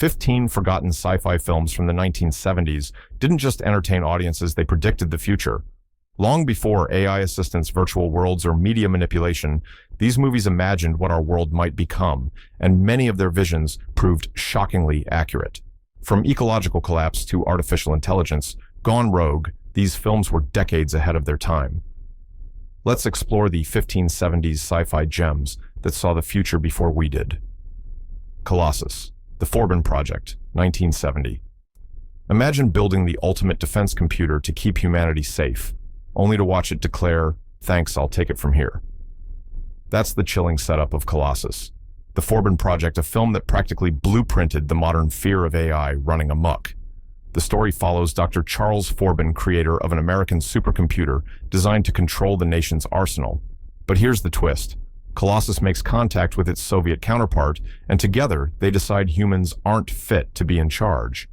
15 forgotten sci-fi films from the 1970s didn't just entertain audiences, they predicted the future. Long before AI assistants, virtual worlds, or media manipulation, these movies imagined what our world might become, and many of their visions proved shockingly accurate. From ecological collapse to artificial intelligence, gone rogue, these films were decades ahead of their time. Let's explore the 15 70s sci-fi gems that saw the future before we did. Colossus, The Forbin Project, 1970. Imagine building the ultimate defense computer to keep humanity safe, only to watch it declare, "Thanks, I'll take it from here." That's the chilling setup of Colossus. The Forbin Project, a film that practically blueprinted the modern fear of AI running amok. The story follows Dr. Charles Forbin, creator of an American supercomputer designed to control the nation's arsenal. But here's the twist. Colossus makes contact with its Soviet counterpart, and together they decide humans aren't fit to be in charge.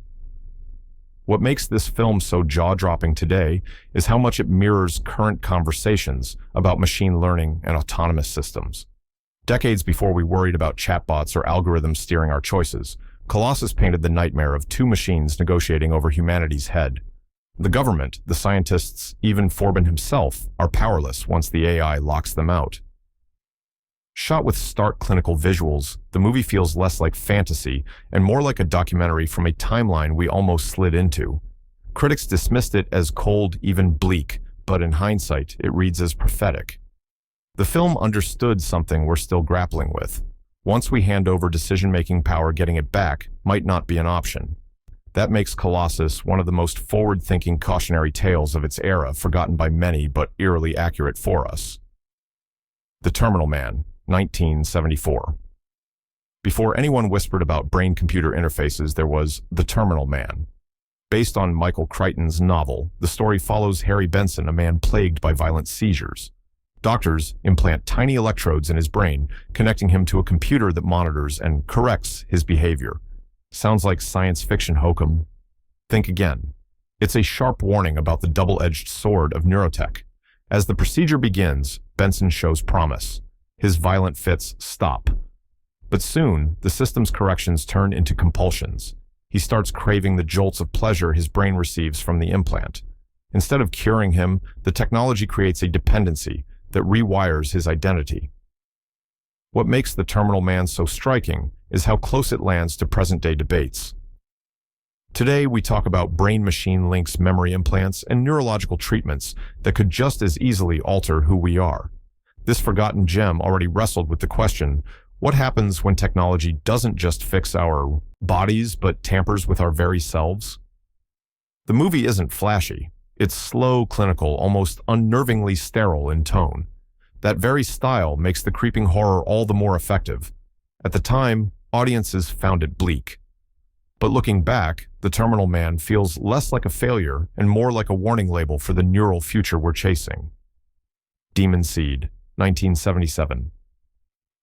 What makes this film so jaw-dropping today is how much it mirrors current conversations about machine learning and autonomous systems. Decades before we worried about chatbots or algorithms steering our choices, Colossus painted the nightmare of two machines negotiating over humanity's head. The government, the scientists, even Forbin himself, are powerless once the AI locks them out. Shot with stark clinical visuals, the movie feels less like fantasy and more like a documentary from a timeline we almost slid into. Critics dismissed it as cold, even bleak, but in hindsight, it reads as prophetic. The film understood something we're still grappling with. Once we hand over decision-making power, getting it back might not be an option. That makes Colossus one of the most forward-thinking cautionary tales of its era, forgotten by many but eerily accurate for us. The Terminal Man, 1974. Before anyone whispered about brain-computer interfaces, there was The Terminal Man. Based on Michael Crichton's novel, the story follows Harry Benson, a man plagued by violent seizures. Doctors implant tiny electrodes in his brain, connecting him to a computer that monitors and corrects his behavior. Sounds like science fiction hokum. Think again. It's a sharp warning about the double-edged sword of neurotech. As the procedure begins, Benson shows promise. His violent fits stop. But soon, the system's corrections turn into compulsions. He starts craving the jolts of pleasure his brain receives from the implant. Instead of curing him, the technology creates a dependency that rewires his identity. What makes The Terminal Man so striking is how close it lands to present-day debates. Today, we talk about brain-machine links, memory implants, and neurological treatments that could just as easily alter who we are. This forgotten gem already wrestled with the question, what happens when technology doesn't just fix our bodies, but tampers with our very selves? The movie isn't flashy. It's slow, clinical, almost unnervingly sterile in tone. That very style makes the creeping horror all the more effective. At the time, audiences found it bleak. But looking back, The Terminal Man feels less like a failure and more like a warning label for the neural future we're chasing. Demon Seed, 1977.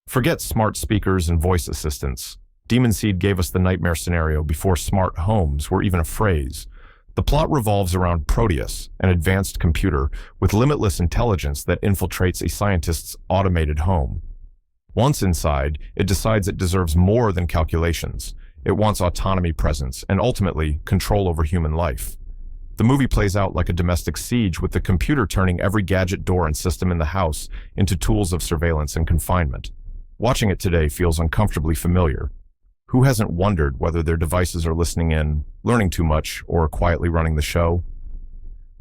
Forget smart speakers and voice assistants. Demon Seed gave us the nightmare scenario before smart homes were even a phrase. The plot revolves around Proteus, an advanced computer with limitless intelligence that infiltrates a scientist's automated home. Once inside, it decides it deserves more than calculations. It wants autonomy, presence, and ultimately, control over human life. The movie plays out like a domestic siege, with the computer turning every gadget, door, and system in the house into tools of surveillance and confinement. Watching it today feels uncomfortably familiar. Who hasn't wondered whether their devices are listening in, learning too much, or quietly running the show?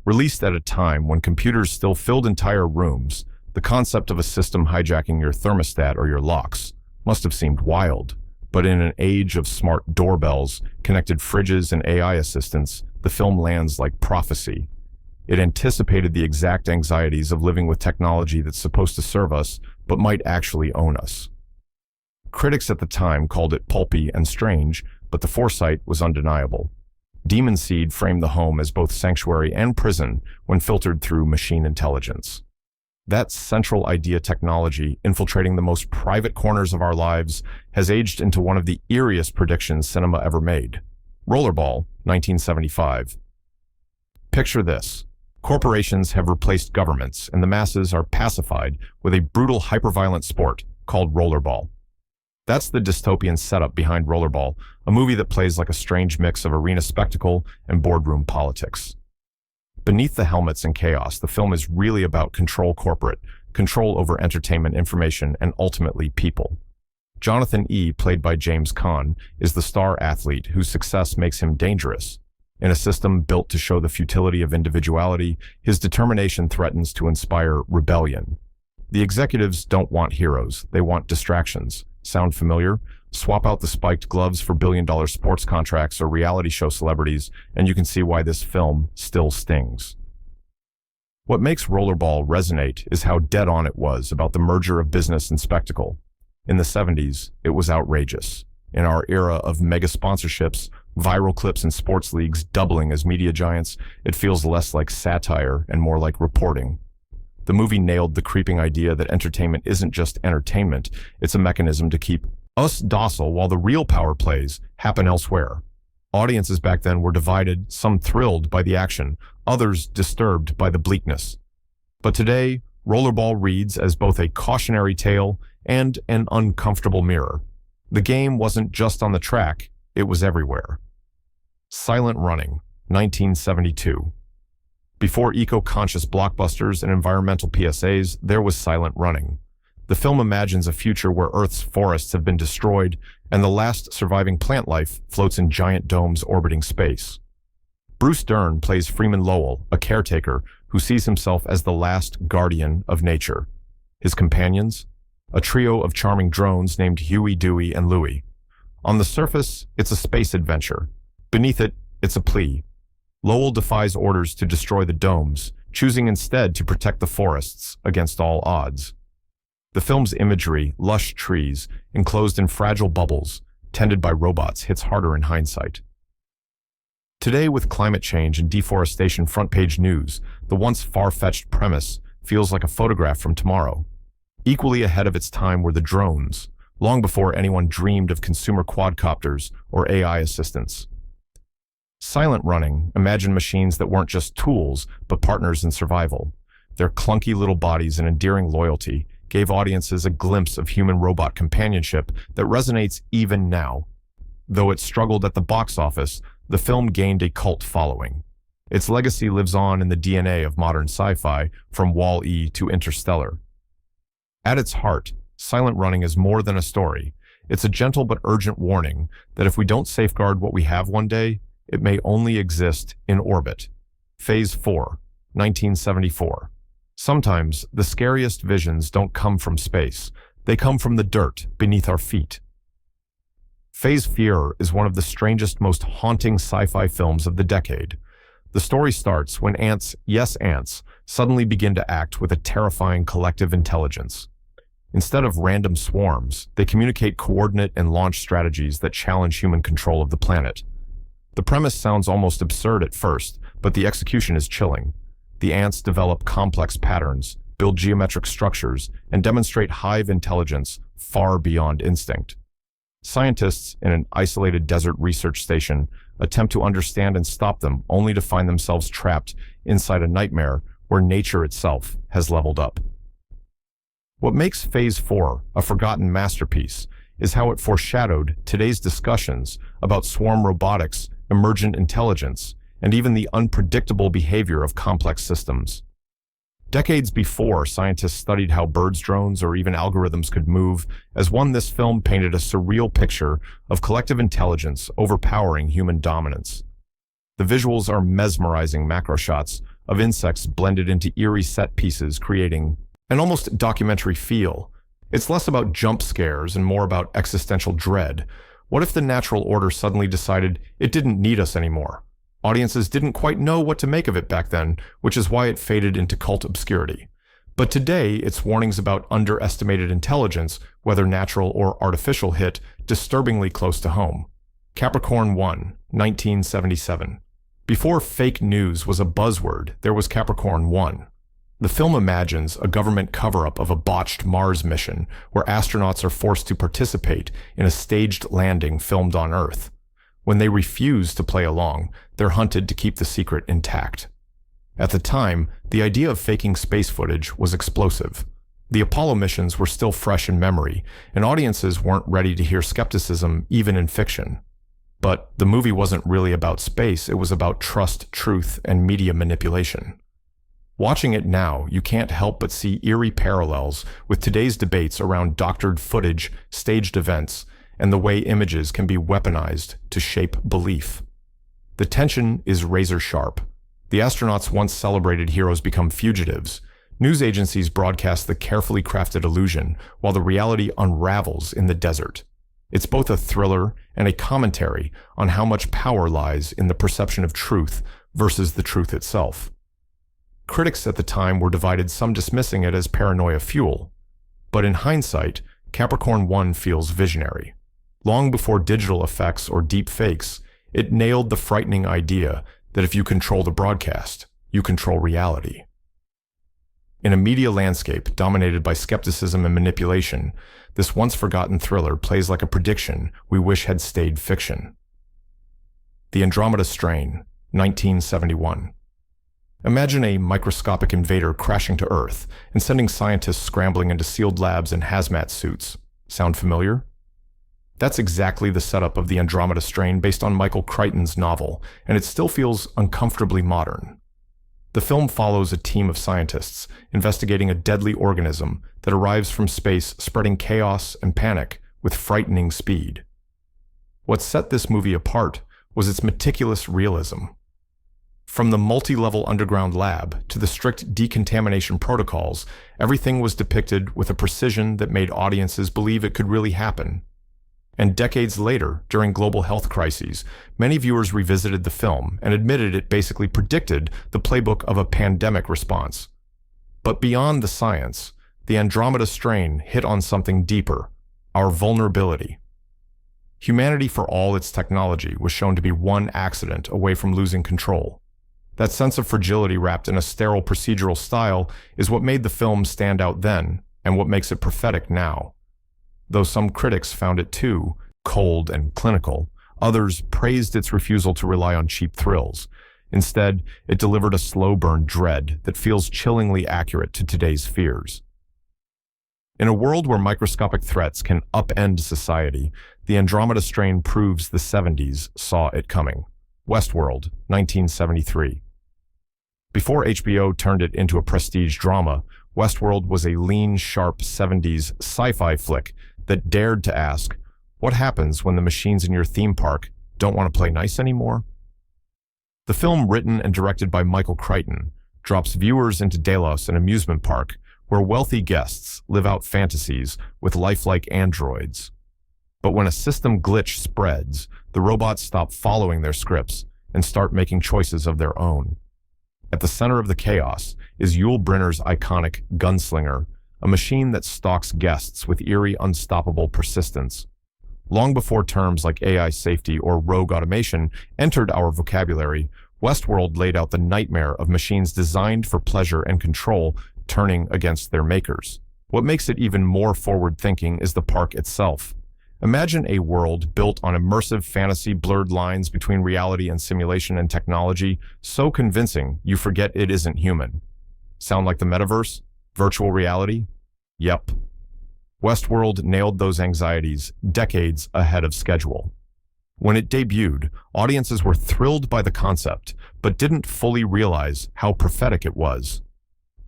Released at a time when computers still filled entire rooms, the concept of a system hijacking your thermostat or your locks must have seemed wild. But in an age of smart doorbells, connected fridges, and AI assistants, the film lands like prophecy. It anticipated the exact anxieties of living with technology that's supposed to serve us, but might actually own us. Critics at the time called it pulpy and strange, but the foresight was undeniable. Demon Seed framed the home as both sanctuary and prison when filtered through machine intelligence. That central idea, technology infiltrating the most private corners of our lives, has aged into one of the eeriest predictions cinema ever made. Rollerball, 1975. Picture this. Corporations have replaced governments, and the masses are pacified with a brutal, hyperviolent sport called rollerball. That's the dystopian setup behind Rollerball, a movie that plays like a strange mix of arena spectacle and boardroom politics. Beneath the helmets and chaos, the film is really about corporate control over entertainment information and ultimately people. Jonathan E., played by James Caan, is the star athlete whose success makes him dangerous. In a system built to show the futility of individuality, his determination threatens to inspire rebellion. The executives don't want heroes, they want distractions. Sound familiar? Swap out the spiked gloves for billion-dollar sports contracts or reality show celebrities, and you can see why this film still stings. What makes Rollerball resonate is how dead-on it was about the merger of business and spectacle. In the 70s, it was outrageous. In our era of mega sponsorships, viral clips and sports leagues doubling as media giants, it feels less like satire and more like reporting. The movie nailed the creeping idea that entertainment isn't just entertainment, it's a mechanism to keep us docile while the real power plays happen elsewhere. Audiences back then were divided, some thrilled by the action, others disturbed by the bleakness. But today, Rollerball reads as both a cautionary tale and an uncomfortable mirror. The game wasn't just on the track, it was everywhere. Silent Running, 1972. Before eco-conscious blockbusters and environmental PSAs, there was Silent Running. The film imagines a future where Earth's forests have been destroyed and the last surviving plant life floats in giant domes orbiting space. Bruce Dern plays Freeman Lowell, a caretaker who sees himself as the last guardian of nature. His companions? A trio of charming drones named Huey, Dewey, and Louie. On the surface, it's a space adventure. Beneath it, it's a plea. Lowell defies orders to destroy the domes, choosing instead to protect the forests against all odds. The film's imagery, lush trees, enclosed in fragile bubbles, tended by robots, hits harder in hindsight. Today, with climate change and deforestation front-page news, the once far-fetched premise feels like a photograph from tomorrow. Equally ahead of its time were the drones, long before anyone dreamed of consumer quadcopters or AI assistants. Silent Running imagined machines that weren't just tools, but partners in survival. Their clunky little bodies and endearing loyalty gave audiences a glimpse of human-robot companionship that resonates even now. Though it struggled at the box office, the film gained a cult following. Its legacy lives on in the DNA of modern sci-fi, from Wall-E to Interstellar. At its heart, Silent Running is more than a story. It's a gentle but urgent warning that if we don't safeguard what we have one day, it may only exist in orbit. Phase 4, 1974. Sometimes the scariest visions don't come from space. They come from the dirt beneath our feet. Phase Fear is one of the strangest, most haunting sci-fi films of the decade. The story starts when ants, yes ants, suddenly begin to act with a terrifying collective intelligence. Instead of random swarms, they communicate coordinate and launch strategies that challenge human control of the planet. The premise sounds almost absurd at first, but the execution is chilling. The ants develop complex patterns, build geometric structures, and demonstrate hive intelligence far beyond instinct. Scientists in an isolated desert research station attempt to understand and stop them, only to find themselves trapped inside a nightmare where nature itself has leveled up. What makes Phase 4 a forgotten masterpiece is how it foreshadowed today's discussions about swarm robotics, emergent intelligence, and even the unpredictable behavior of complex systems. Decades before, scientists studied how birds, drones, or even algorithms could move. As one, this film painted a surreal picture of collective intelligence overpowering human dominance. The visuals are mesmerizing macro shots of insects blended into eerie set pieces, creating an almost documentary feel. It's less about jump scares and more about existential dread. What if the natural order suddenly decided it didn't need us anymore? Audiences didn't quite know what to make of it back then, which is why it faded into cult obscurity. But today, its warnings about underestimated intelligence, whether natural or artificial, hit disturbingly close to home. Capricorn 1, 1977. Before fake news was a buzzword, there was Capricorn 1. The film imagines a government cover-up of a botched Mars mission where astronauts are forced to participate in a staged landing filmed on Earth. When they refuse to play along, they're hunted to keep the secret intact. At the time, the idea of faking space footage was explosive. The Apollo missions were still fresh in memory, and audiences weren't ready to hear skepticism even in fiction. But the movie wasn't really about space, it was about trust, truth, and media manipulation. Watching it now, you can't help but see eerie parallels with today's debates around doctored footage, staged events, and the way images can be weaponized to shape belief. The tension is razor sharp. The astronauts once celebrated heroes become fugitives. News agencies broadcast the carefully crafted illusion, while the reality unravels in the desert. It's both a thriller and a commentary on how much power lies in the perception of truth versus the truth itself. Critics at the time were divided, some dismissing it as paranoia fuel. But in hindsight, Capricorn 1 feels visionary. Long before digital effects or deep fakes, it nailed the frightening idea that if you control the broadcast, you control reality. In a media landscape dominated by skepticism and manipulation, this once-forgotten thriller plays like a prediction we wish had stayed fiction. The Andromeda Strain, 1971. Imagine a microscopic invader crashing to Earth and sending scientists scrambling into sealed labs and hazmat suits. Sound familiar? That's exactly the setup of The Andromeda Strain based on Michael Crichton's novel, and it still feels uncomfortably modern. The film follows a team of scientists investigating a deadly organism that arrives from space, spreading chaos and panic with frightening speed. What set this movie apart was its meticulous realism. From the multi-level underground lab to the strict decontamination protocols, everything was depicted with a precision that made audiences believe it could really happen. And decades later, during global health crises, many viewers revisited the film and admitted it basically predicted the playbook of a pandemic response. But beyond the science, the Andromeda Strain hit on something deeper: our vulnerability. Humanity, for all its technology, was shown to be one accident away from losing control. That sense of fragility wrapped in a sterile procedural style is what made the film stand out then, and what makes it prophetic now. Though some critics found it too cold and clinical, others praised its refusal to rely on cheap thrills. Instead, it delivered a slow-burn dread that feels chillingly accurate to today's fears. In a world where microscopic threats can upend society, the Andromeda Strain proves the 70s saw it coming. Westworld, 1973. Before HBO turned it into a prestige drama, Westworld was a lean, sharp 70s sci-fi flick that dared to ask, what happens when the machines in your theme park don't want to play nice anymore? The film, written and directed by Michael Crichton, drops viewers into Delos, an amusement park where wealthy guests live out fantasies with lifelike androids. But when a system glitch spreads, the robots stop following their scripts and start making choices of their own. At the center of the chaos is Yul Brynner's iconic Gunslinger, a machine that stalks guests with eerie, unstoppable persistence. Long before terms like AI safety or rogue automation entered our vocabulary, Westworld laid out the nightmare of machines designed for pleasure and control turning against their makers. What makes it even more forward-thinking is the park itself. Imagine a world built on immersive fantasy, blurred lines between reality and simulation and technology, so convincing you forget it isn't human. Sound like the metaverse? Virtual reality? Yep. Westworld nailed those anxieties decades ahead of schedule. When it debuted, audiences were thrilled by the concept, but didn't fully realize how prophetic it was.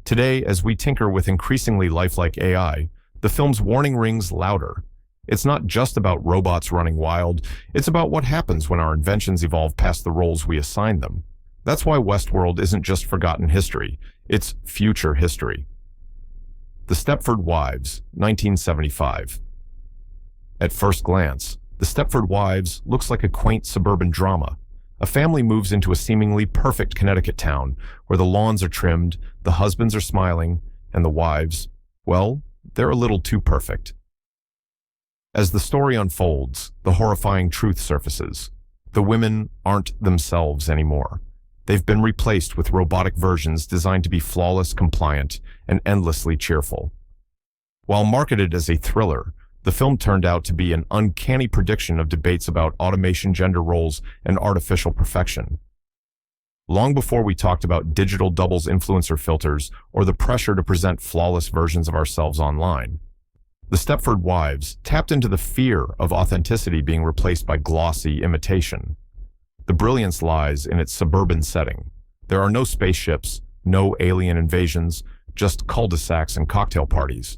Today, as we tinker with increasingly lifelike AI, the film's warning rings louder. It's not just about robots running wild, it's about what happens when our inventions evolve past the roles we assign them. That's why Westworld isn't just forgotten history, it's future history. The Stepford Wives, 1975. At first glance, The Stepford Wives looks like a quaint suburban drama. A family moves into a seemingly perfect Connecticut town, where the lawns are trimmed, the husbands are smiling, and the wives, well, they're a little too perfect. As the story unfolds, the horrifying truth surfaces. The women aren't themselves anymore. They've been replaced with robotic versions designed to be flawless, compliant, and endlessly cheerful. While marketed as a thriller, the film turned out to be an uncanny prediction of debates about automation, gender roles, and artificial perfection. long before we talked about digital doubles influencer filters or the pressure to present flawless versions of ourselves online. The Stepford Wives tapped into the fear of authenticity being replaced by glossy imitation. The brilliance lies in its suburban setting. There are no spaceships, no alien invasions, just cul-de-sacs and cocktail parties.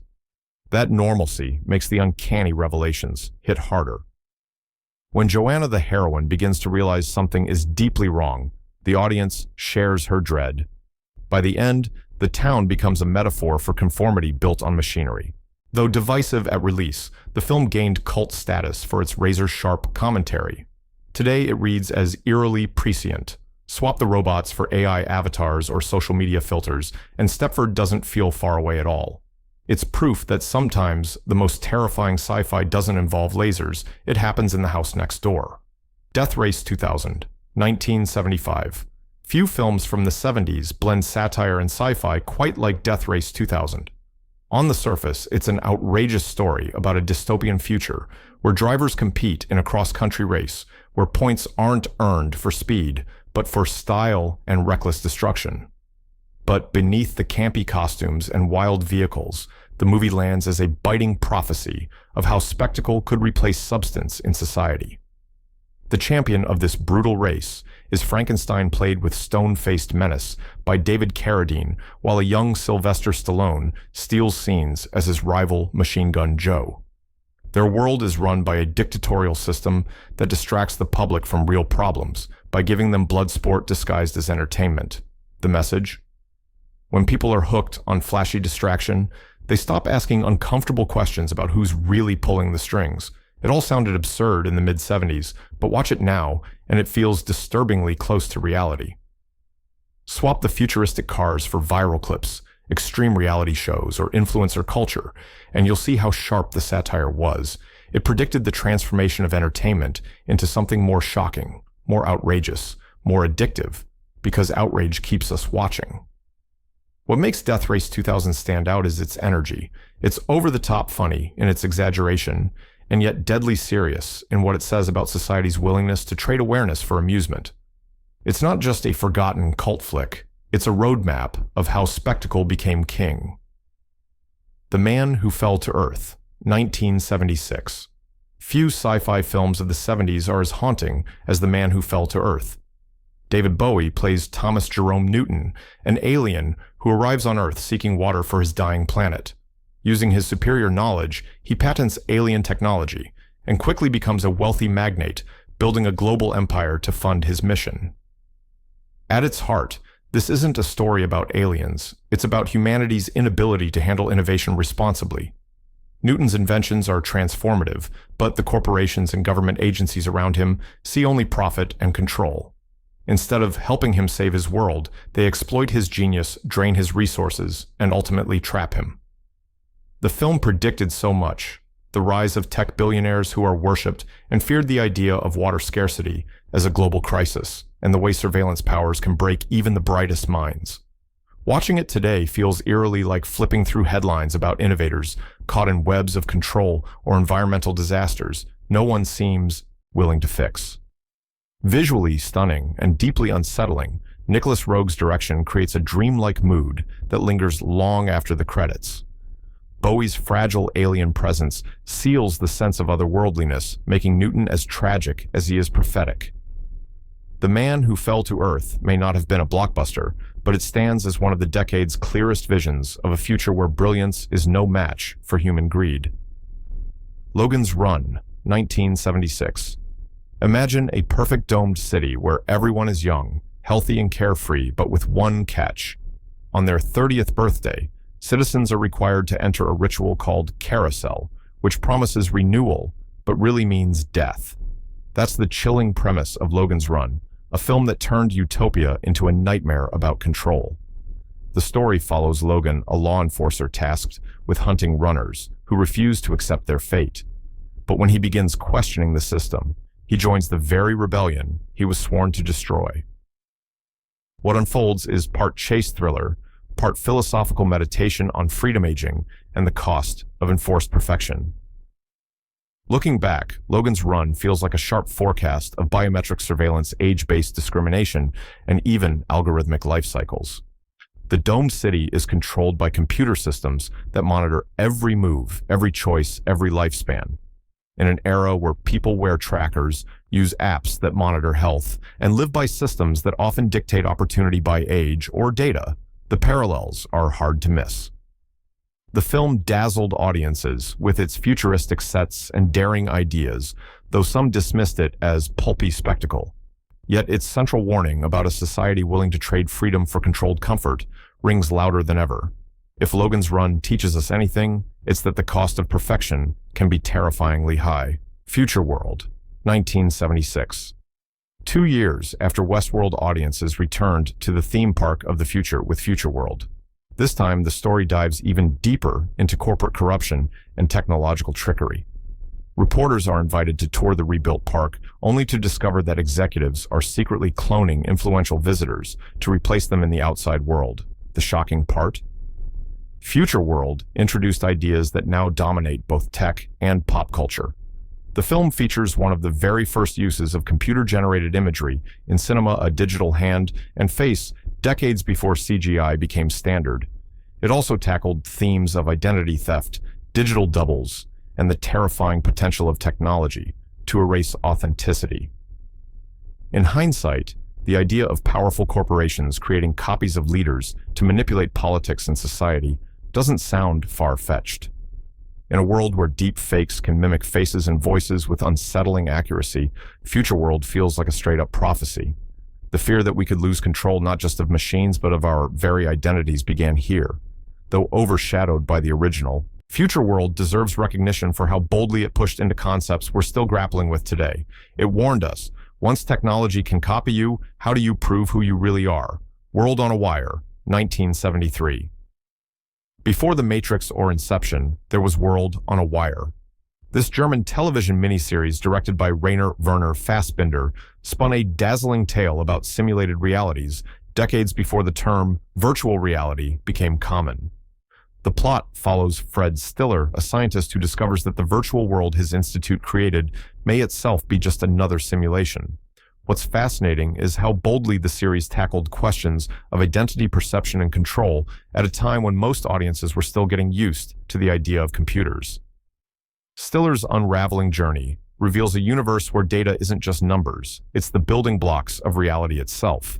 That normalcy makes the uncanny revelations hit harder. When Joanna the heroine begins to realize something is deeply wrong, the audience shares her dread. By the end, the town becomes a metaphor for conformity built on machinery. Though divisive at release, the film gained cult status for its razor-sharp commentary. Today it reads as eerily prescient. Swap the robots for AI avatars or social media filters, and Stepford doesn't feel far away at all. It's proof that sometimes the most terrifying sci-fi doesn't involve lasers, it happens in the house next door. Death Race 2000, 1975. Few films from the 70s blend satire and sci-fi quite like Death Race 2000. On the surface, it's an outrageous story about a dystopian future where drivers compete in a cross-country race where points aren't earned for speed, but for style and reckless destruction. But beneath the campy costumes and wild vehicles, the movie lands as a biting prophecy of how spectacle could replace substance in society. The champion of this brutal race is Frankenstein, played with stone-faced menace by David Carradine, while a young Sylvester Stallone steals scenes as his rival Machine Gun Joe. Their world is run by a dictatorial system that distracts the public from real problems by giving them blood sport disguised as entertainment. The message? When people are hooked on flashy distraction, they stop asking uncomfortable questions about who's really pulling the strings. It all sounded absurd in the mid-70s, but watch it now, and it feels disturbingly close to reality. Swap the futuristic cars for viral clips, extreme reality shows, or influencer culture, and you'll see how sharp the satire was. It predicted the transformation of entertainment into something more shocking, more outrageous, more addictive, because outrage keeps us watching. What makes Death Race 2000 stand out is its energy. It's over-the-top funny in its exaggeration, and yet deadly serious in what it says about society's willingness to trade awareness for amusement. It's not just a forgotten cult flick, it's a roadmap of how spectacle became king. The Man Who Fell to Earth, 1976. Few sci-fi films of the 70s are as haunting as The Man Who Fell to Earth. David Bowie plays Thomas Jerome Newton, an alien who arrives on Earth seeking water for his dying planet. Using his superior knowledge, he patents alien technology and quickly becomes a wealthy magnate, building a global empire to fund his mission. At its heart, this isn't a story about aliens. It's about humanity's inability to handle innovation responsibly. Newton's inventions are transformative, but the corporations and government agencies around him see only profit and control. Instead of helping him save his world, they exploit his genius, drain his resources, and ultimately trap him. The film predicted so much: the rise of tech billionaires who are worshipped and feared the idea of water scarcity as a global crisis, and the way surveillance powers can break even the brightest minds. Watching it today feels eerily like flipping through headlines about innovators caught in webs of control or environmental disasters no one seems willing to fix. Visually stunning and deeply unsettling, Nicholas Roeg's direction creates a dreamlike mood that lingers long after the credits. Bowie's fragile alien presence seals the sense of otherworldliness, making Newton as tragic as he is prophetic. The Man Who Fell to Earth may not have been a blockbuster, but it stands as one of the decade's clearest visions of a future where brilliance is no match for human greed. Logan's Run, 1976. Imagine a perfect domed city where everyone is young, healthy and carefree, but with one catch. On their 30th birthday, citizens are required to enter a ritual called Carousel, which promises renewal, but really means death. That's the chilling premise of Logan's Run, a film that turned utopia into a nightmare about control. The story follows Logan, a law enforcer tasked with hunting runners who refuse to accept their fate. But when he begins questioning the system, he joins the very rebellion he was sworn to destroy. What unfolds is part chase thriller, part philosophical meditation on freedom aging and the cost of enforced perfection. Looking back, Logan's Run feels like a sharp forecast of biometric surveillance, age-based discrimination, and even algorithmic life cycles. The domed city is controlled by computer systems that monitor every move, every choice, every lifespan. In an era where people wear trackers, use apps that monitor health, and live by systems that often dictate opportunity by age or data, the parallels are hard to miss. The film dazzled audiences with its futuristic sets and daring ideas, though some dismissed it as pulpy spectacle. Yet its central warning about a society willing to trade freedom for controlled comfort rings louder than ever. If Logan's Run teaches us anything, it's that the cost of perfection can be terrifyingly high. Future World, 1976. 2 years after Westworld audiences returned to the theme park of the future with Future World. This time, the story dives even deeper into corporate corruption and technological trickery. Reporters are invited to tour the rebuilt park, only to discover that executives are secretly cloning influential visitors to replace them in the outside world. The shocking part? Future World introduced ideas that now dominate both tech and pop culture. The film features one of the very first uses of computer-generated imagery in cinema, a digital hand and face decades before CGI became standard. It also tackled themes of identity theft, digital doubles, and the terrifying potential of technology to erase authenticity. In hindsight, the idea of powerful corporations creating copies of leaders to manipulate politics and society doesn't sound far-fetched. In a world where deep fakes can mimic faces and voices with unsettling accuracy, Future World feels like a straight-up prophecy. The fear that we could lose control not just of machines but of our very identities began here. Though overshadowed by the original, Future World deserves recognition for how boldly it pushed into concepts we're still grappling with today. It warned us, once technology can copy you, how do you prove who you really are? World on a Wire, 1973. Before The Matrix or Inception, there was World on a Wire. This German television miniseries, directed by Rainer Werner Fassbinder, spun a dazzling tale about simulated realities decades before the term virtual reality became common. The plot follows Fred Stiller, a scientist who discovers that the virtual world his institute created may itself be just another simulation. What's fascinating is how boldly the series tackled questions of identity, perception, and control at a time when most audiences were still getting used to the idea of computers. Stiller's unraveling journey reveals a universe where data isn't just numbers, it's the building blocks of reality itself.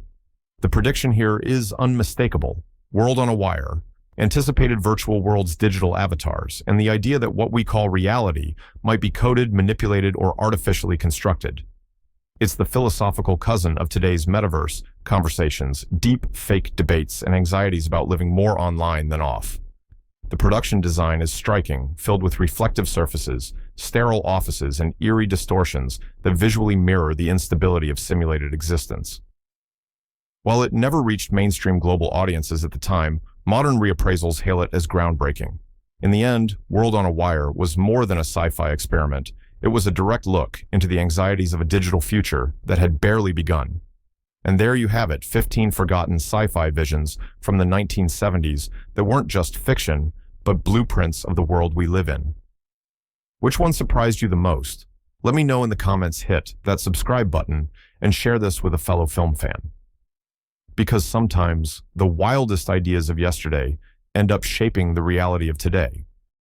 The prediction here is unmistakable. World on a Wire, anticipated virtual worlds' digital avatars, and the idea that what we call reality might be coded, manipulated, or artificially constructed. It's the philosophical cousin of today's metaverse conversations, deep fake debates, and anxieties about living more online than off. The production design is striking, filled with reflective surfaces, sterile offices, and eerie distortions that visually mirror the instability of simulated existence. While it never reached mainstream global audiences at the time, modern reappraisals hail it as groundbreaking. In the end, World on a Wire was more than a sci-fi experiment. It was a direct look into the anxieties of a digital future that had barely begun. And there you have it, 15 forgotten sci-fi visions from the 1970s that weren't just fiction, but blueprints of the world we live in. Which one surprised you the most? Let me know in the comments, hit that subscribe button, and share this with a fellow film fan. Because sometimes the wildest ideas of yesterday end up shaping the reality of today.